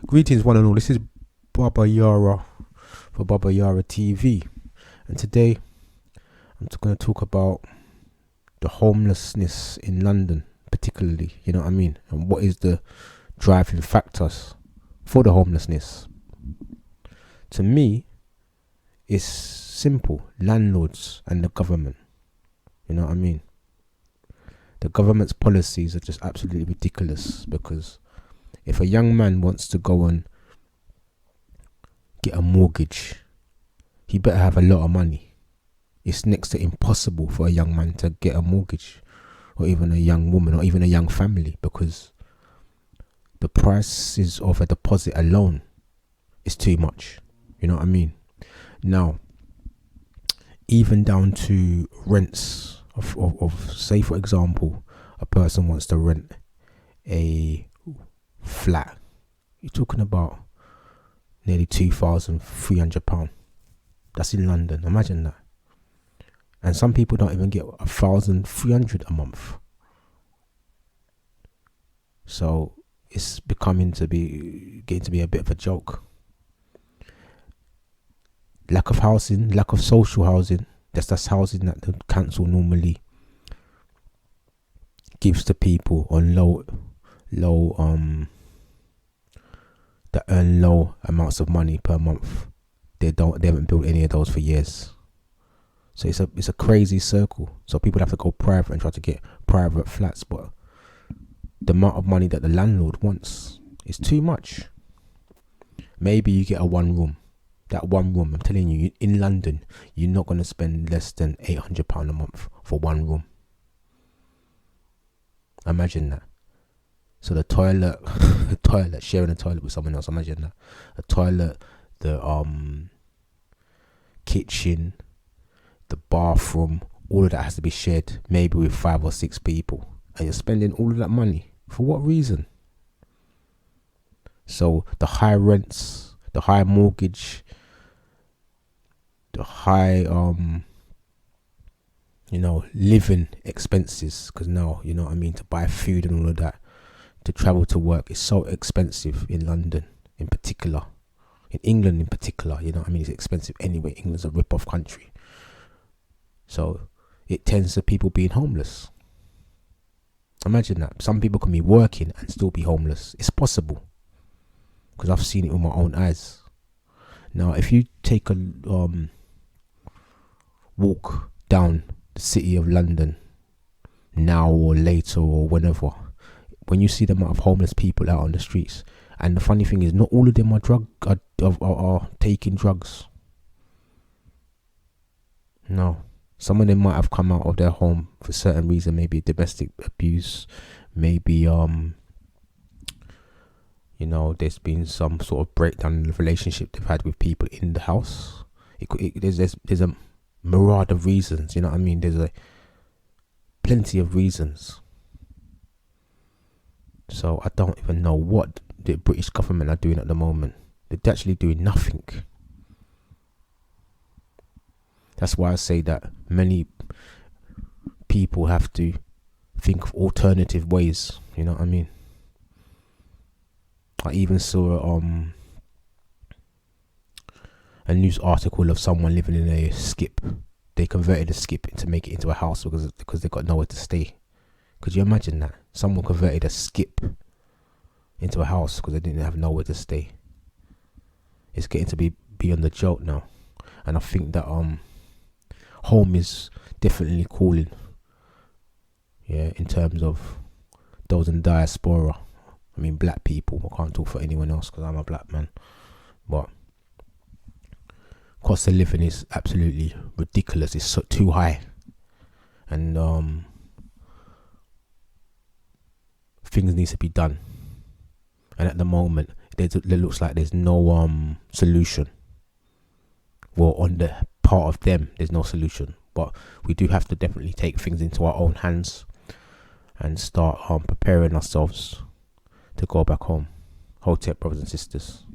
Greetings, one and all. This is Baba Yara for Baba Yara TV, and today I'm going to talk about the homelessness in London, particularly. You know what I mean, and what is the driving factors for the homelessness. To me, it's simple: landlords and the government. You know what I mean. The government's policies are just absolutely ridiculous, because if a young man wants to go and get a mortgage, he better have a lot of money. It's next to impossible for a young man to get a mortgage, or even a young woman, or even a young family, because the prices of a deposit alone is too much. You know what I mean? Now, even down to rents of say, for example, a person wants to rent a flat. You're talking about nearly £2,300. That's in London. Imagine that. And some people don't even get 1,300 a month. So it's getting to be a bit of a joke. Lack of housing, lack of social housing. That's housing that the council normally gives to people on low that earn low amounts of money per month. They haven't built any of those for years. So it's a crazy circle. So people have to go private and try to get private flats, but the amount of money that the landlord wants is too much. Maybe you get a one room. That one room, I'm telling you, in London, you're not going to spend less than £800 a month for one room. Imagine that. So the toilet, sharing a toilet with someone else. Imagine that. The toilet, the kitchen, the bathroom, all of that has to be shared, maybe with 5 or 6 people, and you're spending all of that money for what reason? So the high rents, the high mortgage, the high living expenses, because now, you know what I mean, to buy food and all of that, to travel to work is so expensive in London in particular, in England in particular. You know what I mean, it's expensive anyway. England's a rip-off country, so it tends to people being homeless. Imagine that. Some people can be working and still be homeless. It's possible, because I've seen it with my own eyes. Now, if you take a walk down the city of London now or later or whenever, when you see the amount of homeless people out on the streets, and the funny thing is, not all of them are taking drugs. No, some of them might have come out of their home for certain reason, maybe domestic abuse, maybe there's been some sort of breakdown in the relationship they've had with people in the house. There's a myriad of reasons. You know what I mean? There's plenty of reasons. So I don't even know what the British government are doing at the moment. They're actually doing nothing. That's why I say that many people have to think of alternative ways. You know what I mean? I even saw a news article of someone living in a skip. They converted a skip to make it into a house because they got nowhere to stay. Could you imagine that? Someone converted a skip into a house because they didn't have nowhere to stay. It's getting to be beyond the joke now. And I think that home is definitely calling. Yeah, in terms of those in diaspora. I mean, black people. I can't talk for anyone else because I'm a black man. But cost of living is absolutely ridiculous. It's too high. And things need to be done. And at the moment, it looks like there's no solution. Well, on the part of them, there's no solution. But we do have to definitely take things into our own hands and start preparing ourselves to go back home. Hotep, brothers and sisters.